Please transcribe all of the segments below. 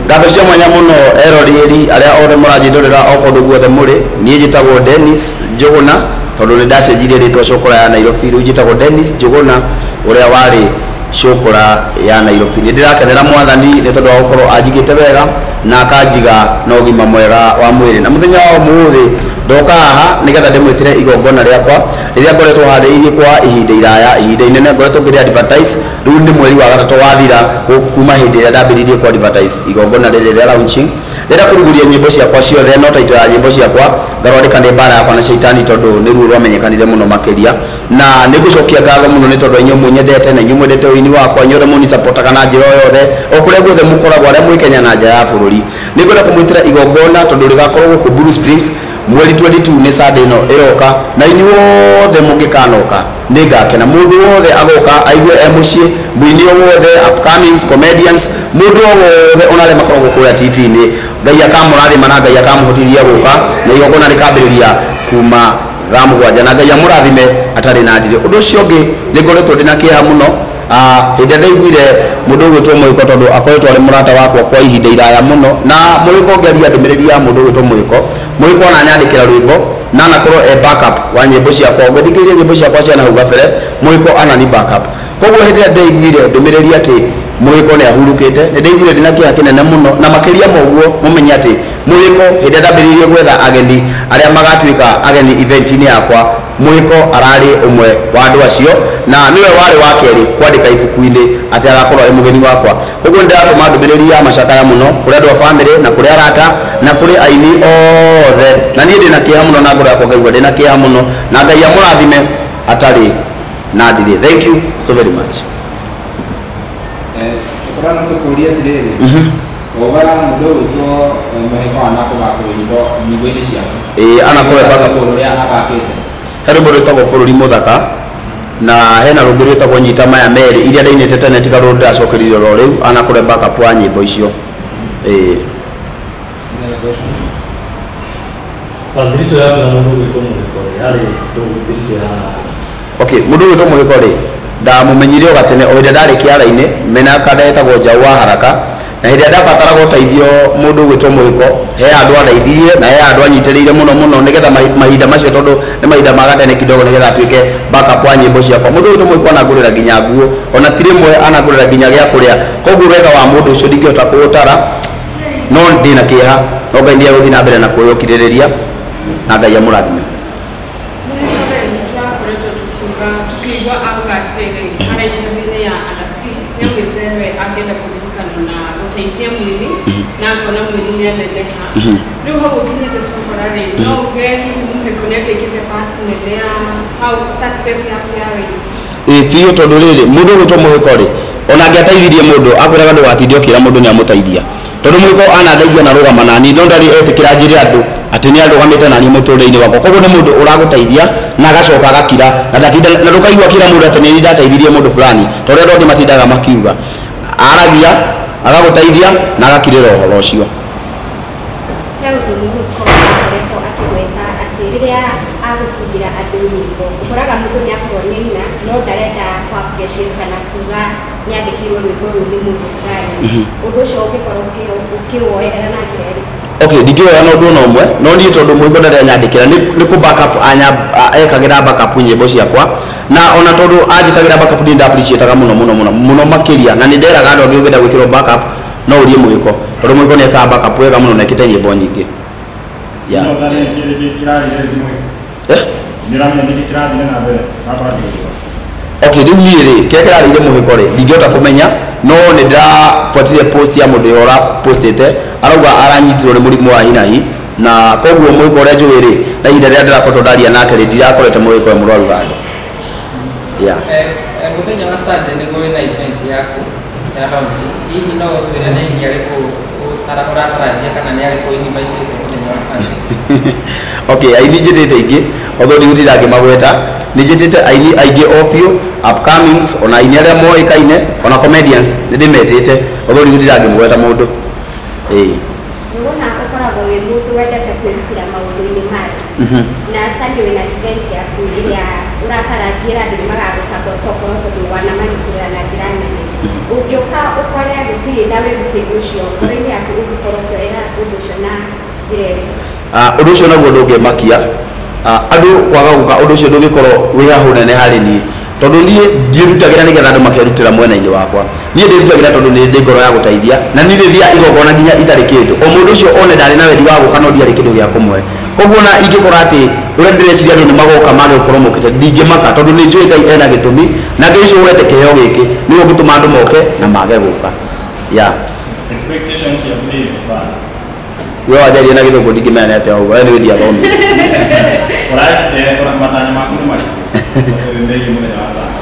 Ngatho cia mwanya muno eroreri aria othe mũranjindorera okondu guothe mũrĩ niĩ njĩtagwo Dennis Njuguna tondu nĩ ndacenjirie rĩtwa cukura ya Nairobi rĩu njĩtagwo Dennis Njuguna ũrĩa warĩ cukura ya Nairobi. Nĩ ndĩrakenera mwathani nĩ tondũ wa gũkorwo anjigĩte wega na akanjiga na ũgima mwega wa mwĩrĩ. Na mũthenya wa ũmũthĩ ndoka haha nĩgetha ndĩmwĩtĩre igongona rĩakwa rĩrĩa ngoretwo handĩirie kwa ihinda iraya, ihinda inene ngoretwo ngĩrĩ advertise. Rĩu nĩ mweri wa gatatũ wathira kuma hĩndĩ ĩrĩa ndambĩrĩirie ku advertise igongona rĩrĩ rĩa launching rĩrĩa kũrugũria nyĩmbo ciakwa ciothe no taito ya nyĩmbo ciakwa ngarondeka nĩ mbara yakwa na shaitani tondũ nĩ ruo rwamenyekanire mũno makĩria, na nĩ ngũcokia ngatho mũno nĩ tondũ inyuĩ mũnyendete na inyuĩ mwendete ũini wakwa, inyuĩ othe mũnisapotaga na njĩra o yothe o kũrĩa guothe mũkoragwo arĩa mwĩ Kenya na nja ya bũrũri. Nĩ ngwenda kũmwĩtĩra igongona tondũ rĩgakorwo gũkũ Blue Springs mweri 22 nĩ Sunday ĩno ĩroka, na inyuĩ othe mũngĩkanoka nĩ ngakena. Mũndũ wothe agoka aigue mũciĩ, mũini o wothe, upcomings, comedians, mũndũ o wothe ona arĩa makoragwo kũrĩa TV-inĩ, Ngai akamũrathima na Ngai akamũhotithia gũka na igongona rĩkambĩrĩria kuma thaa 7 na Ngai amũrathime atarĩ na ndire. Ũndũ ũcio ũngĩ nĩ ngoretwo ndĩna kĩeha mũno hĩndĩ ĩrĩa ndaiguire mũndũ ũgwĩtwo Mũhĩko tondũ akoretwo arĩ mũrata wakwa kwa ihinda iraya mũno, na Mũhĩko ngĩaria ndũmĩrĩri ya mũndũ ũgwĩtwo Mũhĩko ananyandĩkĩra rwĩmbo na anakorwo backup wa nyĩmbo ciakwa, ngĩthikĩrĩria nyĩmbo ciakwa cia nahau gabere, Mũhĩko anani backup. Koguo hĩndĩ ĩrĩa ndaiguire ndũmĩrĩri atĩ Mũhĩko nĩ ahurũkĩte nĩ ndaiguire ndĩna kĩeha kĩnene mũno, na makĩria moguo mũmenye atĩ Mũhĩko hĩndĩ ĩrĩa ndambĩrĩirie gwetha ageni arĩa magatuĩka ageni event-inĩ yakwa, Mũhĩko ararĩ ũmwe wa andũ acio na nĩwe warĩ wa kerĩ kwandĩka ibuku-inĩ atĩ agakorwo arĩ mũgeni wakwa. Koguo nĩ ndĩratũma ndũmĩrĩri ya macakaya mũno kũrĩ andũ a bamĩrĩ na kũrĩ arata na kũrĩ aini othe, na niĩ ndĩna kĩeha mũno na ngoro yakwa ngaigua ndĩna kĩeha mũno na Ngai amũrathime atarĩ na ndire. Thank you so very much. Shukrani tukuulia tiriri. Oga mudo wito Mũhĩko anakoga nyĩmbo iria ciake. Anakoga baka kũrĩa abakĩte. He rwĩmbo rwĩtagwo bũrũri mũthaka na hena rũngĩ rwĩtagwo nyita maya merĩ iria ndainĩte tene tiga rũndũ ndacokeririe ro rĩu anakore backup wa nyĩmbo icio. Okay, mũndũ wĩtwo Mũhĩko rĩ ndamũmenyire o gatene o hĩndĩ ndarĩ kĩara-inĩ mena kandetagwo Njaũ wa Haraka, na hĩndĩ ĩrĩa ndabataraga ũteithio mũndũ wĩtwo Mũhĩko he andũ andeithirie na he andũ anyitĩrĩire mũno mũno nĩgetha mahinda macio tondũ nĩ mahinda ma gatene kidogo nĩgetha atuĩke backup wa nyĩmbo ciakwa. Mũndũ wĩtwo Mũhĩko anangũrĩra nginya nguo, ona ti rĩmwe anangũrĩra nginya gĩa kũrĩa. Koguo wega wa mũndũ ũcio ndingĩhota kũũtara, no ndĩna kĩeha, no Ngai nĩegũthiĩ na mbere na kwĩyũkirĩrĩria na Ngai amũrathime. Biũ tondũ rĩrĩ mũndũ ũgwĩtwo Mũhĩko rĩ ona angĩateithirie mũndũ akwĩraga ndũgatinde ũkĩra mũndũ nĩ amũteithia, tondũ Mũhĩko anandeithia na rũgama nani no ndarĩ etĩkĩra njĩre andũ atĩ nĩ arũgamĩte nani mũtũrĩre-inĩ wakwa. Koguo nĩ mũndũ ũragũteithia na agacoka agakira na ndatinda na ndũkaigua kira mũndũ atĩ nĩ ndateithirie mũndũ fulani, tondũ andũ angĩ matindaga makiuga aragia agagũteithia na agakirĩra ũhoro ũcio. Rĩrĩa agũtungira andũ nyĩmbo ũkoraga mũndũ nĩ akorwo nĩina no ndarenda kwa pressure kana kuga nĩ andĩkĩrwo rwĩmbo rũu nĩ mũndũ fulani. Ũndũ ũcio ũngĩkorwo ũkĩwoerera na njĩra ĩrĩkũ? Okay, ndingĩwoya na ũndũ ona ũmwe no niĩ tondũ Mũhĩko ndarĩ anyandĩkĩra nĩ kũ backup ekagĩra backup nyĩmbo ciakwa, na ona tondũ anjĩkagĩra backup nĩ ndaappreciataga mũno makĩria, na nĩ nderaga andũ angĩ ũngĩenda gwĩkĩrwo backup no ũrie Mũhĩko tondũ Mũhĩko nĩ ekaga backup wega mũno na ekĩte nyĩmbo nyingĩ. Okay, rĩu niĩ rĩ kĩrĩa kĩrarĩire Mũhĩko rĩ ndingĩhota kũmenya, no nĩ ndabuatire post ya mũndũ ũrĩa postete arauga aranyitirwo nĩ mũrimũ wa hinahi, na koguo Mũhĩko ũrĩa njũĩ rĩ na ihinda rĩrĩa ndĩrakorwo ndaria nake rĩ ndirakorete Mũhĩko mũrwaru handũ. Mũthenya wa Sunday nĩguo wĩna event yaku ya launch, hihi no ũtwĩre nĩ iria rĩkũ ũratarajia kana nĩ arĩkũ invite mũthenya wa Sunday? Okay, aini njĩtĩte aingĩ although ndigũtinda ngĩmagweta, nĩ njĩtĩte aini aingĩ o biũ, upcomings ona aini arĩa moĩkaine ona comedians nĩ ndĩmetĩte although ndigũtinda ngĩmũgweta mũndũ. Njũgũna ũkoragwo wĩ mũndũ wendete kwĩrutĩra maũndũ-inĩ maya na Sunday wĩna event yaku ĩrĩa ũratarajia andũ nĩ magagũsupport okorwo tondũ wanamanyitĩrĩra na njĩra nene. Ũngĩũka ũkore gũtirĩ na wĩrutĩri ũcio ngoro-inĩ yaku njĩra ĩrĩkũ? Ũndũ ũcio naguo ndũngĩmakia andũ kwaga gũka ũndũ ũcio ndũngĩkorwo wĩ hahu nene harĩ niĩ tondũ niĩ ndiĩrutagĩra nĩgetha andũ makerutĩra mwena-inĩ wakwa niĩ ndĩrutagĩra tondũ nĩ ndĩ ngoro ya gũteithia na niĩ rĩrĩa igongona nginya itarĩ kĩndũ o mũndũ ũcio one ndarĩ na wendi wa gũka no ndiarĩ kĩndũ gĩa kũmwe koguo na ingĩkora atĩ ũrĩa ndĩreciria andũ nĩ magoka mage gũkorwo mokĩte ndingĩmaka tondũ nĩ njũĩ Ngai ena gĩtũmi na ngĩicũgũrete kĩheo gĩkĩ nĩguo ngĩtũma andũ moke na mage gũka expectations ya vile sana wewe wajarie na gĩthũngũ ndingĩmenya atĩa ũguo nĩ wĩndi athomire matanya maku nĩ marĩkũ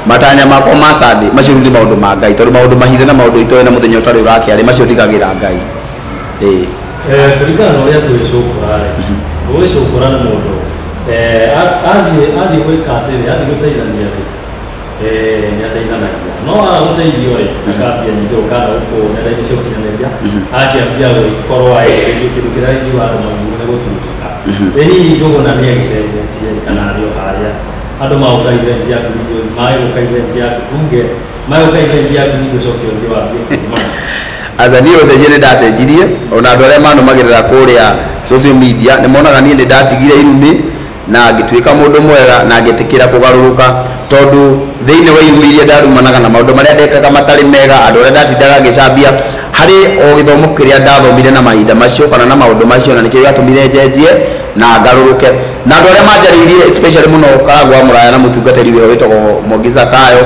matanya makwa ma Sunday macio nĩ maũndũ ma Ngai tondũ maũndũ mahithe na maũndũ itoe na mũthenya ũtarĩ ũrakĩarĩ macio ndigagĩra Ngai kũringana na ũrĩa gwĩcũkũra nĩ mũndũ athiĩ gwĩka atĩrĩ athiĩ gũteithania nĩ ateithanagia no agũteithio rĩ akambia ningĩ ũkana gũkũ nenda-inĩ cia ũkinyanĩria akĩambia gũkorwo agĩteithio kĩndũ kĩrĩa ingiuga andũ maguo nĩ gũtuĩka hihi Njũgũna nĩ agĩcenjetie kana arĩ o harĩa andũ magũka event yaku ningĩ magũka event yaku tuge magũka event yaku ningĩ ũcoke ũngĩ wambie kumana aza niĩ ũcenjie nĩ ndacenjirie ona andũ arĩa manũmagĩrĩra kũrĩa social media nĩ monaga niĩ nĩ ndatigire irumi na ngĩtuĩka mũndũ mwega na ngĩtĩkĩra kũgarũrũka tondũ thĩinĩ wa irumi iria ndarumanaga na maũndũ marĩa ndekaga matarĩ mega andũ arĩa ndatindaga ngĩcambia harĩ o gĩthomo kĩrĩa ndathomire na mahinda macio kana na maũndũ macio na nĩkĩo gĩatũmire njenjie na ngarũrũke na andũ arĩa manjarĩirie especially mũno Karagũ wa Mũraya na mũtungatĩri wĩho wĩtagwo Mwangi Zakayo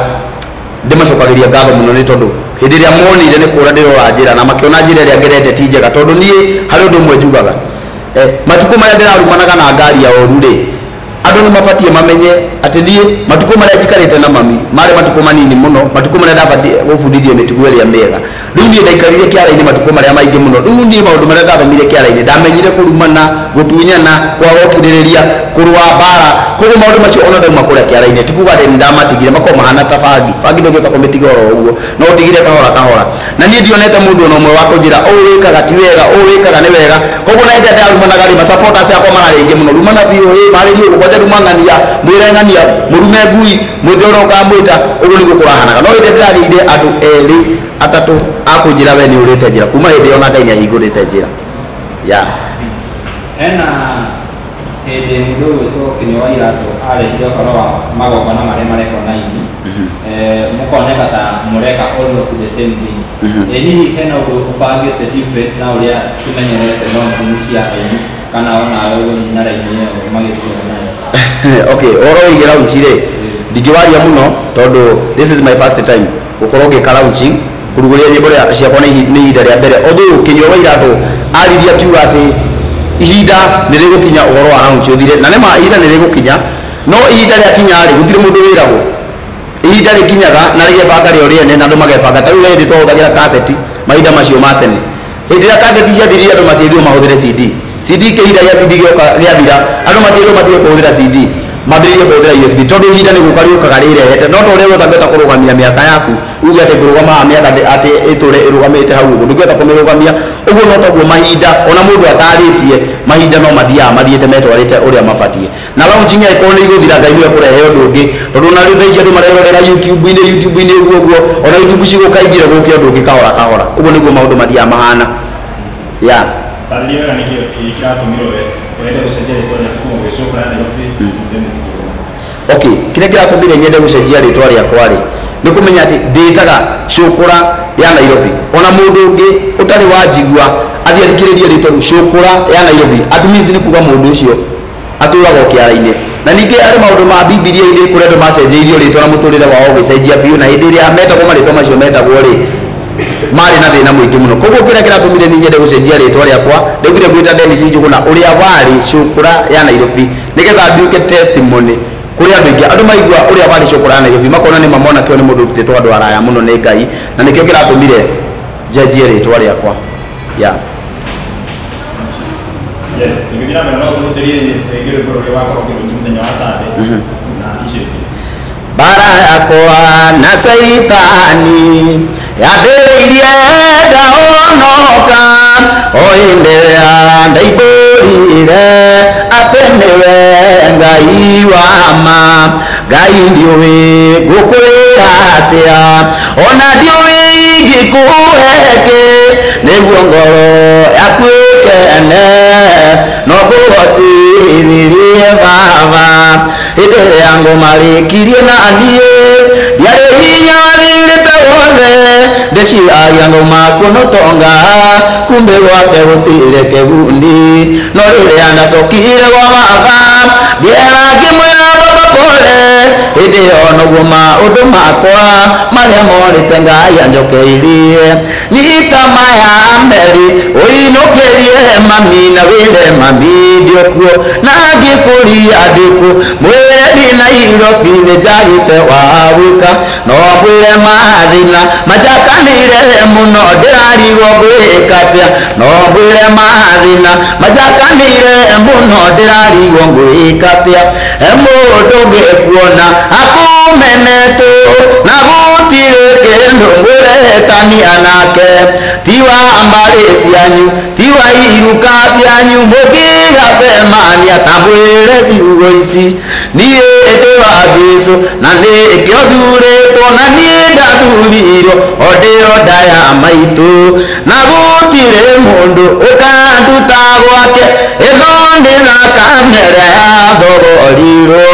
ndĩmacokagĩria ngatho mũno nĩ tondũ hĩndĩ ĩrĩa monire nĩ kũra ndĩrora njĩra na makĩona njĩra ĩrĩa ngerete ti njega tondũ niĩ harĩ ũndũ ũmwe njugaga matukũ marĩa ndĩrarumanaga na ngari ya ũru rĩ andũ nĩ mabatiĩ mamenye atĩ niĩ matukũ marĩa njikarĩte na mami marĩ matukũ manini mũno matukũ marĩa ndabatiĩ gũbundithio mĩtugo ĩrĩa mĩega rĩu niĩ ndaikarire kĩara-inĩ matukũ marĩa maingĩ mũno rĩu niĩ maũndũ marĩa ndathomire kĩara-inĩ ndamenyire kũrumana gũtunyana kwaga ũkirĩrĩria kũrũa mbara koguo maũndũ macio ona ndauma kũrĩa kĩara-inĩ ti kuga atĩ nĩ ndamatigire makorwo mahana ta bangi ndũngĩka kũmĩtiga oro ũguo no ũtigire kahora kahora na niĩ ndionete mũndũ ona ũmwe wa kũnjĩra ũũ wĩkaga ti wega ũũ wĩkaga nĩ wega koguo na hĩndĩ ndarumanaga rĩ supporters akwa mararĩ aingĩ mũno rumana biũ marĩrie gũkwanjia rumang'ania mwĩreng'ania mũrume ngui mwĩthĩ ũrĩa ũkamwĩta ũguo nĩguo kũrahanaga no hĩndĩ ndĩrarĩire andũ erĩ atatũ akũnjĩra we nĩ ũrĩte njĩra kuma hĩndĩ ĩyo na Ngai nĩ ahingũrĩte njĩra hena hĩndĩ mũndũ ũgwĩtwo Kĩnyua wa Iratũ arehire ũhoro wa magongona marĩa marekwo na ini mũkoneka ta mũreka almost the same thing hihi hena ũndũ ũbangĩte different na ũrĩa tũmenyerete launching cia aini kana ona na raini ĩyo magĩthiĩ nayo okay oro wĩgie launch rĩ ndingĩwaria mũno tondũ this is my first time gũkorwo ngĩka launching kũrugũria nyĩmbo ciakwa nĩ ihinda rĩa mbere although Kĩnyua wa Iratũ aririe akiuga atĩ ihinda nĩ rĩgũkinya ũhoro wa launch ũthire na nĩma ihinda nĩ rĩgũkinya no ihinda rĩakinya rĩ gũtirĩ mũndũ wĩragwo ihinda rĩkinyaga na rĩgebanga rĩo rĩene na andũ magebanga ta rĩu hĩndĩ twahũthagĩra kaseti mahinda macio ma tene hĩndĩ ĩrĩa kaseti ciathirie andũ matiĩrirwo mahũthĩre CD kĩhinda gĩa CD gĩathira andũ matiĩrirwo matige kũhũthĩra CD mambĩrĩrie kũhũthĩra USB tondũ ihinda nĩ gũka rĩũkaga rĩrehete no ta ũrĩa ũtangĩhota kũrũgamia mĩaka yaku uge atĩ kũrũgamaga mĩaka atĩ ĩtũre ĩrũgamĩte hau ũguo ndũngĩhota kũmĩrũgamia ũguo no taguo mahinda ona mũndũ atarĩtie mahinda no mathiaga mathiĩte metwarĩte ũrĩa mabatiĩ na launching ĩkorwo nĩ igũthira Ngai nĩwe kũrehe ũndũ ũngĩ tondũ na rĩu thaa ici andũ marerorera YouTube-inĩ ũguo ona YouTube cigũkaingire gũkĩa ũndũ ũngĩ kahora kahora ũguo nĩguo maũndũ mathiaga mahana tarĩria wega nĩkĩo kĩratũmire wende gũcenjia rĩtwa rĩaku kuma gwĩcũkũra Nairobi Dennis Njũgũna okay kĩrĩa kĩratũmire nyende gũcenjia rĩtwa rĩakwa rĩ nĩ kũmenya atĩ ndĩtaga Cũkũra ya Nairobi ona mũndũ ũngĩ ũtarĩ wanjigua athiĩ athikĩrĩrie rĩtwa rĩu Cũkũra ya Nairobi at means nĩ kuga mũndũ ũcio atũraga kĩara-inĩ na ningĩ arĩ maũndũ ma Bibilia-inĩ kũrĩa andũ macenjeirio rĩtwa na mũtũrĩre wao ũgĩcenjia biũ na hĩndĩ ĩrĩa metagwo marĩtwa macio metagwo rĩ marĩ na thĩna mũingĩ mũno koguo kĩrĩa kĩratũmire niĩ nyende gũcenjia rĩtwa rĩakwa ndaugire gwĩta Dennis Njũgũna ũrĩa warĩ Cũkũra ya Nairobi nĩgetha nduĩke testimony kũrĩ andũ aingĩ andũ maigua ũrĩa warĩ Cũkũra ya Nairobi makona nĩ mamona kĩo nĩ mũndũ ũrutĩtwo andũ araya mũno nĩ Ngai na nĩkĩo kĩratũmire njenjie rĩtwa rĩakwa yes tũgĩthira mbere no tũhũthĩrie rĩngĩ rwĩmbo rũrĩa wakorwo ũkĩrũti mũthenya wa Sunday na icio ingĩ bara yakwa na Saitani yambĩrĩirie ndahonoka o hĩndĩ ĩrĩa ndaihũrire atĩ nĩwe Ngai wa ma Ngai ndiũĩ ngũkwĩra atĩa ona ndiũĩ ingĩkũhe kĩ nĩguo ngoro yaku ĩkene no ngũgociririe baba hĩndĩ ya ngũmarĩkirie na niĩ ndiarĩ hinya wathirĩte wothe ndĩciragia ngũmaku no tonga kumbe gwake gũtirĩ kĩgundi no rĩrĩa ndacokire gwa baba ngĩera ngĩmwĩra baba pole hĩndĩ ĩyo noguo maũndũ makwa marĩa morĩte Ngai anjokeirie nyita maya meri ũinũkĩrie mami na wĩre mami ndĩokuo na ngĩkũria ndĩku mwĩre ndĩ Nairobi nĩnjagĩte wa gwĩka no mwĩre mathĩna majakanĩire mũno ndĩrarigwo ngwĩka atĩa no mwĩre mathĩna majakanĩire mũno ndĩrarigwo ngwĩka atĩa mũndũ ngĩkuona akumenetwo na gũtirĩ kĩndũ ngwĩretania nake tiwa mbarĩ cianyu tiwa iruka cianyu mũngĩgacemania ta mwĩre ciugo ici niĩ ndĩ wa Jesũ na nĩkĩo thurĩtwo na niĩ ndathurirwo o ndĩo nda ya maitũ na gũtirĩ mũndũ ũkanduta gwake ĩno nĩ thakame ya thogorirwo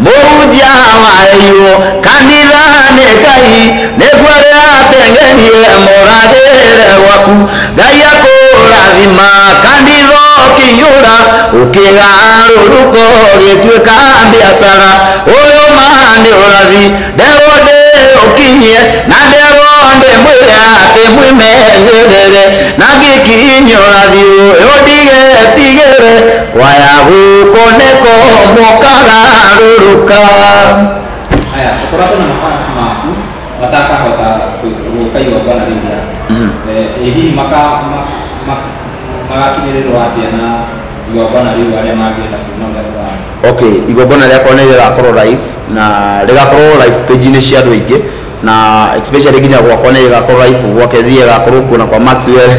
mũhunjia waĩirwo kanitha nĩ Ngai nĩguo rĩateng'enie mũrathĩre gwaku Ngai akũrathima kanitha ũkĩiyũra ũkĩgarũrũka ũgĩtuĩka biacara ũyũ ma nĩ ũrathi nderwo ndĩũkinyie na nderwo ndĩmwĩre atĩ mwĩmenyerere na ngĩkinyia ũrathi ũyũ ndigetigĩre kwaya gũkũ nĩko mũkagarũrũka. Haya, shukrani na mafansi maku watakahota gũkaigua bwana rĩu hihi magakinyĩrĩrwo atĩa na igongona rĩu arĩa mangĩenda kuona ũrĩa okay igongona rĩakwa nĩ rĩgakorwo live na rĩgakorwo live page-inĩ cia andũ aingĩ na especially nginya gwakwa nĩ rĩgakorwo live gwa Kezi rĩgakorwo kuo na kwa Maxwell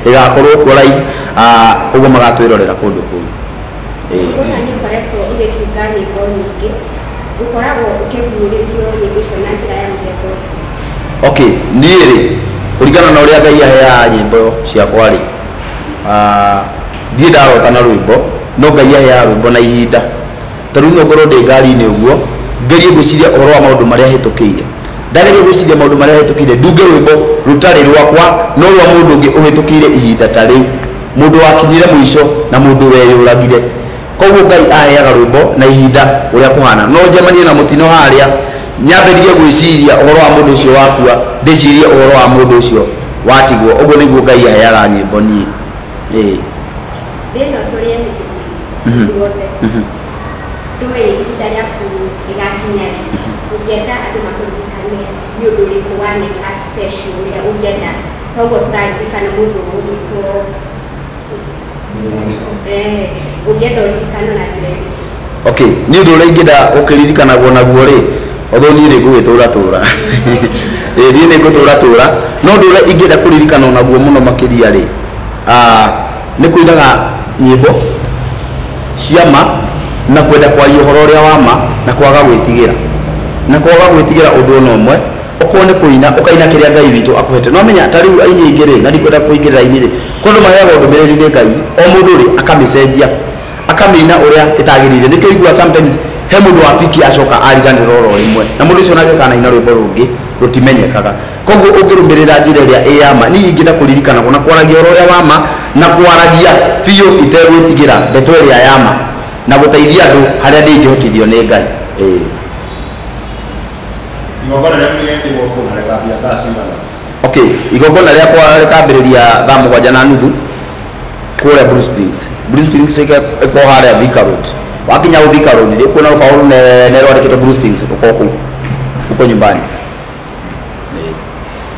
rĩgakorwo kuo live koguo magatwĩrorera kũndũ kũu Ona nĩ koretwo igĩkiuga nyĩmbo nyingĩ ũkoragwo ũkĩguũrĩrio nyĩmbo icio na njĩra ya mũthemba okay niĩ rĩ kũringana na ũrĩa Ngai aheaga nyĩmbo ciakwa rĩ ndiĩ ndarota na rwĩmbo no Ngai aheaga rwĩmbo na ihinda ta rĩu no ngorwo ndĩ ngari-inĩ ũguo ngerie gwĩciria ũhoro wa maũndũ marĩa hĩtũkĩire ndageria gwĩciria maũndũ marĩa hĩtũkĩire ndunge rwĩmbo rũtarĩ rwakwa no rwa mũndũ ũngĩ ũhĩtũkĩire ihinda ta rĩu mũndũ wakinyire mũico na mũndũ weyũragire koguo Ngai aheaga rwĩmbo na ihinda ũrĩa kũhana no njemanie na mũtino harĩa nyambĩrĩrie gwĩciria ũhoro wa mũndũ ũcio wakua ndĩcirie ũhoro wa mũndũ ũcio watigwo ũguo nĩguo Ngai aheaga nyĩmbo niĩ thĩna tũrĩa hĩtũkĩire guothe ndũĩ ihinda rĩaku rĩgakinya ũngĩenda andũ makũririkane nĩ ũndũ ũrĩkũ waneka special ũrĩa ũngĩenda koguo tũraririkana mũndũ ũmũgwĩtwo ũngĩenda ũririkano na njĩra ĩrĩkũ okay nĩ ũndũ ũrĩa ingĩenda ũkĩririkanagwo naguo rĩ although niĩ nĩngũgĩtũra tũra niĩ nĩngũtũra tũra no ũndũ ũrĩa ingĩenda kũririkanwo naguo mũno makĩria rĩ nĩ kũinaga nyĩmbo cia ma na kwenda kwaria ũhoro ũrĩa wa ma na kwaga gwĩtigĩra ũndũ ona ũmwe okorwo nĩ kũina ũkaina kĩrĩa Ngai witũ akũhete no menya ta rĩu aini aingĩ rĩ na ndikwenda kũingĩrĩra aini rĩ kũndũ maheagwo ndũmĩrĩri nĩ Ngai o mũndũ rĩ akamĩcenjia akamĩina ũrĩa ĩtagĩrĩire nĩkĩo igua sometimes he mũndũ wa piki acoka ariganĩra oro rĩmwe na mũndũ ũcio nake kanaina rwĩmbo rũngĩ rũtimenyekaga koguo ũngĩrũmĩrĩra njĩra ĩrĩa ĩ ya ma niĩ ingĩenda kũririkanagwo na kwaragia ũhoro ũrĩa wa ma na kwaragia biũ itegwĩtigĩra ndeto ĩrĩa ya ma na gũteithia andũ harĩa ndĩngĩhotithio nĩ Ngai igongona rĩaku rĩgekĩrwo kũ na rĩkambia thaa cigana okay igongona rĩakwa rĩkambĩrĩria thaa 7:30 kũrĩa Bruce Springs ĩkorwo harĩa Thika Road wakinya Thika Road nĩ kuona rũbaũ rũnene rwandĩkĩtwo Bruce Springs rũkorwo kũu uko nyumbani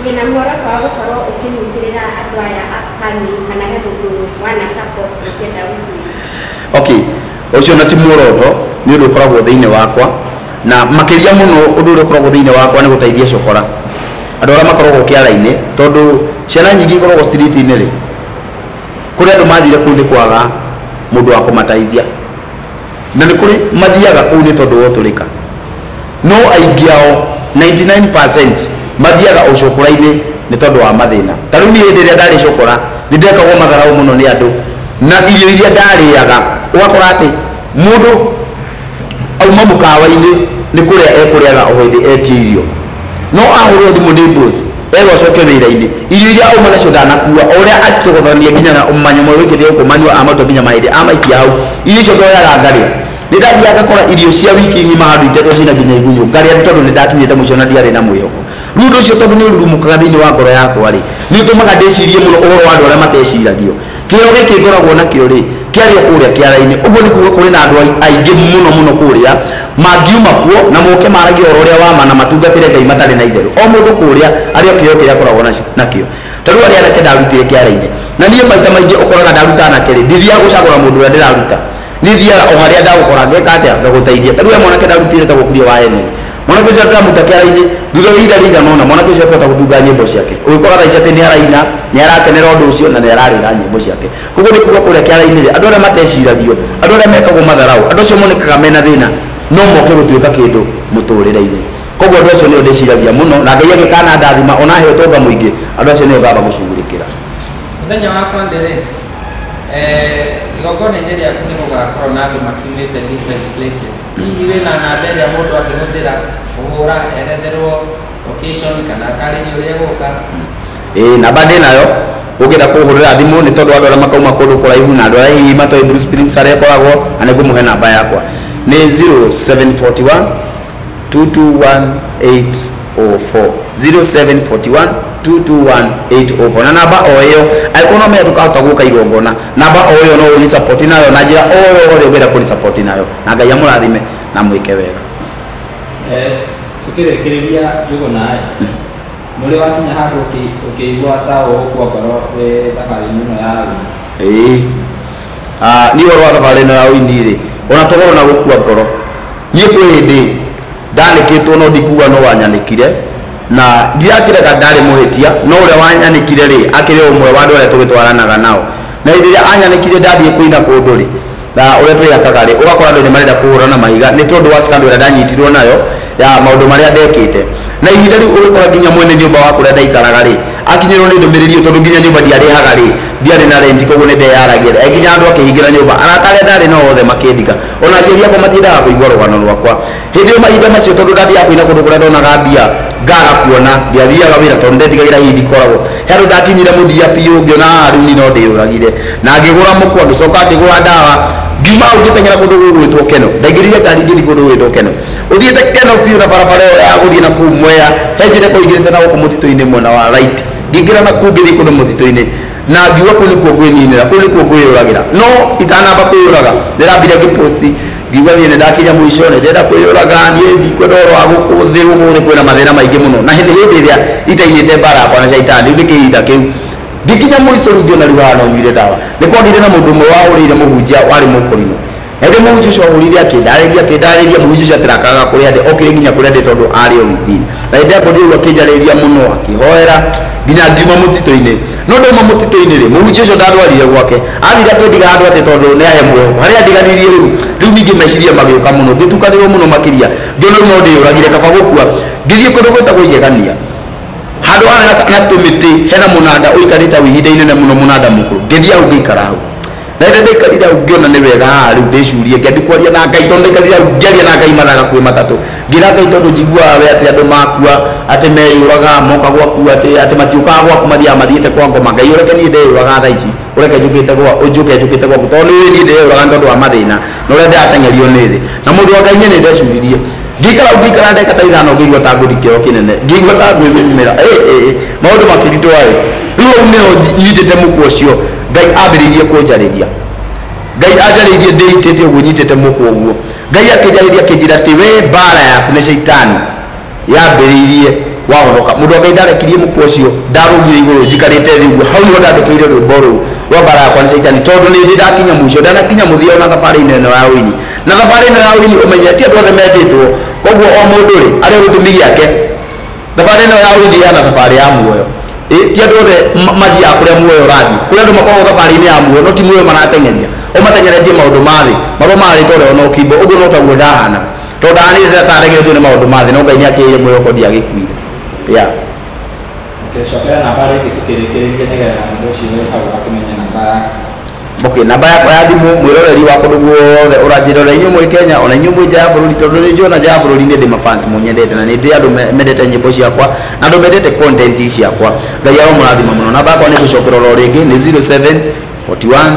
wĩna muoroto wa gũkorwo ũkĩnyitĩrĩra andũ aya akani kana he mũndũ wana support ũkĩenda gũthiĩ okay ũcio na ti muoroto nĩ ũndũ ũkoragwo thĩinĩ wakwa na makĩria mũno ũndũ ũrĩa ũkoragwo thĩinĩ wakwa nĩ gũteithia cokora andũ arĩa makoragwo kĩara-inĩ tondũ ciana nyingĩ ikoragwo street-inĩ rĩ kũrĩ andũ mathire kũu nĩ kwaga mũndũ wa kũmateithia na nĩ kũrĩ mathiaga kũu nĩ tondũ wa ũtũrĩka no aingĩ ao 99% mathiaga ũcokora-inĩ nĩ tondũ wa mathĩna ta rĩu niĩ hĩndĩ ĩrĩa ndarĩ cokora nĩ ndekagwo matharaũ mũno nĩ andũ na irio iria ndarĩaga ũgakora atĩ mũndũ auma mũkawa-inĩ nĩ kũrĩa ekũrĩaga o hĩndĩ etia irio no ahũrwo thimũ nĩ boss ega ũcoke wĩra-inĩ irio iria auma nacio ndanakua o ũrĩa acitũgũthania nginya manyamũ wĩkĩte gũkũ manyua amatua nginya mahĩndĩ amaikia hau irio icio ndoyaga ngarĩa nĩ ndathiaga ngakora irio cia wiki ng'ima handũ itetwo cina nginya igunyũ ngarĩa tondũ nĩ ndakinyĩte mũico na ndiarĩ na mwĩhoko rĩu ũndũ ũcio tondũ nĩ ũrurumũkaga thĩinĩ wa ngoro yakwa rĩ nĩ ũtũmaga ndĩcirie mũno ũhoro wa andũ arĩa mateciragio kĩheo gĩkĩ ngoragwo nakĩo rĩ kĩarĩ o kũrĩa kĩara-inĩ ũguo nĩ kuuga kũrĩ na andũ aingĩ mũno kũrĩa mangiuma kuo na moke maragia ũhoro ũrĩa wa ma na matungatĩre Ngai matarĩ na itherũ o mũndũ kũrĩa arĩ o kĩheo kĩrĩa akoragwo nakĩo ta rĩu arĩa anake ndarutire kĩara-inĩ na niĩ maita maingĩ ũkoraga ndaruta anake rĩ ndithiaga gũcagũra mũndũ ũrĩa ndĩraruta nĩ thiaga o harĩa ndagũkora ngeka atĩa ngagũteithia ta rĩu mwanake ndarutire ta gũkũria wa ene mwanake ũcio ndamuta kĩara-inĩ thutha wa ihinda rĩigana ũna mwanake ũcio akĩhota gũtunga nyĩmbo ciake ũgĩkora thaa ici atĩ nĩ araina nĩ arakenera ũndũ ũcio na nĩ ararĩra nyĩmbo ciake koguo nĩ kuuga kũrĩa kĩara-inĩ rĩ andũ arĩa mateciragio andũ arĩa mekagwo matharaũ andũ acio monekaga mena thĩna no moke gũtuĩka kĩndũ mũtũrĩre-inĩ koguo andũ acio nĩo ndĩciragia mũno na Ngai agĩkana ndathima ona heo ũtonga mũingĩ andũ acio nĩo ngamba gũcugurĩkĩra mũthenya wa Sunday igongona-inĩ rĩaku nĩ gũgakorwo na andũ makiumĩte different places hihi wĩna namba ĩrĩa mũndũ angĩhũthĩra kũhũra eretherwo location kana atarĩrie ũrĩa gũka namba ndĩ nayo ũngĩenda kũhũrĩra thimũ nĩ tondũ andũ arĩa makauma kũndũ kũraihu na andũ arĩa hihi matoĩ Bruce Springs arĩa akoragwo na nĩ ngũmũhe namba yakwa nĩ 0741 221804 0741 221804 na namba o ĩyo angĩkorwo no menya ndũkahota gũka igongona namba o ĩyo no ũni support nayo na njĩra o yothe ũngĩenda kũni support nayo na Ngai amũrathime na mwĩke wega tukĩrĩkĩrĩria Njũgũna nĩ ũrĩ wakinya handũ ũkĩigua ta ũgũkua ngoro thabarĩ-inĩ ĩno ya ũini niĩ ũhoro wa thabarĩ ĩno ya ũini rĩ ona tũgoro na gũkua ngoro niĩ kwĩ hĩndĩ ndanĩkĩtwo no ndikuga no wanyanĩkire na ndirakĩreka ndarĩ mũhĩtia no ũrĩa wanyanĩkire rĩ akĩrĩ ũmwe wa andũ arĩa tũgĩtwaranaga nao na hĩndĩ ĩrĩa anyanĩkire ndathiĩ kũina kũndũ rĩ na ũrĩa twĩhakaga rĩ ũgakora andũ nĩ marenda kũhũrana mahiga nĩ tondũ wa scandal ĩrĩa ndanyitirwo nayo ya maũndũ marĩa ndekĩte na ihinda rĩu ũgĩkora nginya mwene nyũmba wa kũrĩa ndaikaraga rĩ akinyĩrwo nĩ ndũmĩrĩri tondũ nginya nyũmba ndiarĩhaga rĩ ndiarĩ na rent koguo nĩ ndeyaragia nginya andũ akĩhingĩra nyũmba arata arĩa ndarĩ nao othe makĩndika ona aciari akwa matiendaga kũigua rũgano rwakwa hĩndĩ ĩyo mahinda macio tondũ ndathiaga kũina kũndũ kũrĩa ndonaga mbia ngaga kuona ndiathiaga wĩra tondũ ndetigagĩra hihi ndikoragwo he andũ ndakinyire mũthia piũ ngĩona rĩu niĩ no ndĩyũragire na ngĩgũra mũkwa ngĩcoka ngĩgũra ndawa ngiuma ũngĩteng'era kũndũ gũgwĩtwo Keno ndaingĩrire ngari ngĩthiĩ kũndũ gũgwĩtwo Keno ũthiĩte Keno biũ na barabara ĩyo ya gũthiĩ na kũu Mwea he njĩra ĩkũingĩrĩte na gũkũ mũtitũ-inĩ mwena wa right ngĩingĩra na kũu ngĩthiĩ kũndũ mũtitũ-inĩ na ngiuga kũu nĩkuo ngwĩninĩra kũu nĩkuo ngwĩyũragĩra no itanamba kwĩyũraga ndĩrambire ngĩposti ngiuga niĩ nĩ ndakinya mũico nĩ ndĩrenda kwĩyũraga niĩ ndikwenda ũhoro wa gũkũ thĩ ũmũthĩ kwĩna mathĩna maingĩ mũno na hĩndĩ ĩrĩa itainĩte mbara yakwa na caitani rĩu nĩ kĩhinda kĩu ndikinya mũico rĩu ngĩona rĩu haha no nyuire ndawa nĩ kwagĩire na mũndũ ũmwe wahũrĩire mũhunjia warĩ mũkũrinũ hĩndĩ mũhunjia ũcio wahũrĩire akĩndarĩria mũhunjia ũcio atirakaga kũrĩa ndĩ okĩre nginya kũrĩa ndĩ tondũ arĩ o within na hĩndĩ yakwa rĩu akĩnjarĩria mũno akĩhoera nginya ngiuma mũtitũ-inĩ no ndauma mũtitũ-inĩ rĩ mũhunjia ũcio ndarwarire gwake athire akĩndiga handũ atĩ tondũ nĩ ahe mwĩhoko harĩa ndiganirie rĩu ningĩ meciria magĩũka mũno ngĩtukanĩrwo mũno makĩria ngĩona no ndĩyũragire kaba gũkua ngĩthiĩ kũndũ gwĩtagwo Igegania handũ hana na tũmĩtĩ hena mũnanda ũikarĩte hau ihinda inene mũno mũnanda mũkũrũ ngĩthiĩ hau ngĩikara hau na hĩndĩ ndaikarire hau ngĩona nĩ wega haha rĩu ndĩcurie ngĩambia kwaria na Ngai tondũ ndaikarire hau ngĩaria na Ngai mathaa gakuhĩ matatũ ngĩra Ngai tondũ njiguaga we atĩ andũ makua atĩ meyũraga moka gwaku atĩ matiũkaga gwaku mathiaga mathiĩte kwa ngoma Ngai ũreke niĩ ndeyũraga thaa ici ũreke njũke njũkĩte gwaku tondũ nĩ niĩ ndeyũraga nĩ tondũ wa mathĩna na ũrĩa ndĩrateng'erio nĩ thĩ na mũndũ wa Ngai nĩ ndecuririe ngĩikara ndeka ta ithano ngĩigua ta ngũthi kĩoro kĩnene ngĩigua ta ngwĩmĩra maũndũ makĩritũha rĩu hau nĩho nyitĩte mũkwa ũcio Ngai ambĩrĩirie kũnjarĩria Ngai anjarĩirie ndĩitĩte ũguo nyitĩte mũkwa ũguo Ngai akĩnjarĩria akĩnjĩra atĩ we mbara yaku nĩ caitani yambĩrĩirie wahonoka mũndũ wa Ngai ndarekirie mũkwa ũcio ndarũgire igũrũ njikarĩte thĩ ũguo hau nĩho ndandĩkĩire rwĩmbo rũu rwa mbara yakwa nĩ caitani tondũ nĩ ndĩ ndakinya mũico ndanakinya mũthia ona thabarĩ-inĩ ĩno ya ũini na thabarĩ ĩno ya ũini ũmenye ti andũ othe metĩtwo koguo o mũndũ rĩ arĩ gĩtũmi gĩake thabarĩ ĩno ya ũini yana thabarĩ ya muoyo ti andũ othe mathiaga kũrĩa muoyo ũrathiĩ kũrĩa andũ makoragwo thabarĩ-inĩ ya muoyo no ti muoyo marateng'eria o matengeretie maũndũ ma thĩ marĩa marĩ tondũ ona ũkimbo ũguo no taguo ndahana tondũ ndahanĩte taregetwo nĩ maũndũ ma thĩ no Ngai nĩ akĩĩre mwĩhoko ndiagĩkuire cokera namba rĩngĩ tũkĩrĩkĩrĩria nĩgetha mũndũ ũcio wĩ hau akĩmenya namba Okay, namba yakwa ya thimu mwiroreri wa kundu guothe uranjirora inyu mwi Kenya ona inyu mwi nja ya bururi tondu ni njona nja ya bururi ni ndi mafans munyendete na ni ndi andu mendete nyimbo ciakwa na andu mendete content ciakwa ngai ao murathima muno namba yakwa ni gucokera ro ringi ni 07 41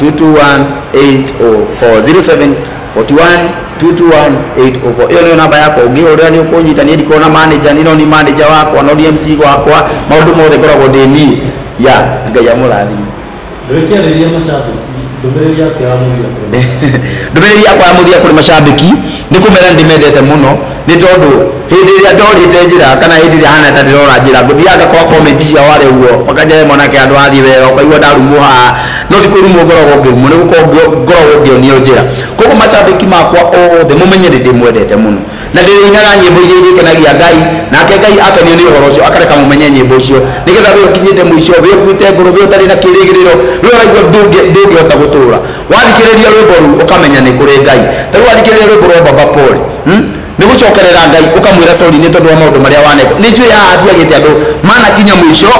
221 804 07 41 221 804 iyo ni namba yakwa ungihurira ni ukunyita ni ndikona manager nino ni manager wakwa no MC wakwa maundu mothe koragwo ndi ni ya ngai ao murathima Ndokiarĩria macambĩki ndũmĩrĩri yakwa ya mũthia kũrĩ ndũmĩrĩri yakwa ya mũthia kũrĩ macambĩki nĩ kũmera ndĩmendete mũno nĩ tondũ hĩndĩ ĩrĩa ndorĩte njĩra kana hĩndĩ ĩrĩa hana ta ndĩrora njĩra ngũthiaga ngakora comment cia wale ũguo makanjahe mwanake andũ athiĩ wega ũkaigua ndarumwo haha no ti kwĩrumwo ngoragwo ngĩrumwo nĩ ngoragwo ngĩonio njĩra koguo macambĩki makwa othe mũmenye nĩ ndĩmwendete mũno na ndĩrĩinaga nyĩmbo iria irĩkenagia Ngai nake Ngai akenio nĩ ũhoro ũcio akareka mũmenye nyĩmbo icio nĩgetha wĩ ũkinyĩte mũico wĩ ũkuĩte ngoro wĩ ũtarĩ na kĩrĩgĩrĩro wĩ ũraigua ndũngĩhota gũtũũra wathikĩrĩria rwĩmbo rũu ũkamenya nĩ kũrĩ Ngai ta rĩu wathikĩrĩria rwĩmbo rwa Baba Paul nĩ gũcokerera Ngai ũkamwĩra sorry nĩ tondũ wa maũndũ marĩa waneka nĩ njũĩ haha hatiagĩte andũ manakinya mũico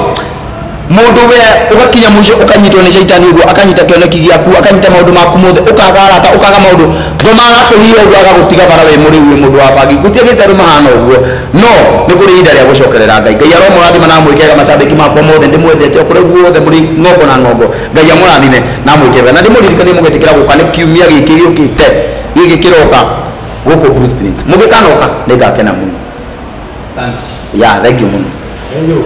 mundu we ugakinya mwisho ukanyitwo ni shaitani uguo akanyita kioneki giaku akanyita maundu maku mothe ukaga arata ukaga maundu ngomaga kuhiya uguo agagutiga bara we muri we mundu wa bangi gutiagite ru mahana uguo no ni kuri ihinda ria gucokerera Ngai Ngai aro murathima na mwikega macambiki makwa mothe ndimwendete okure guothe muri ng'ongo na ng'ongo Ngai amurathime na mwikega na ndimuririkanie mugetikira guka ni kiumia giki giukite giki kiroka guku Bruce Prince mugikanoka ndigakena muno asante ya thank you muno Thank you.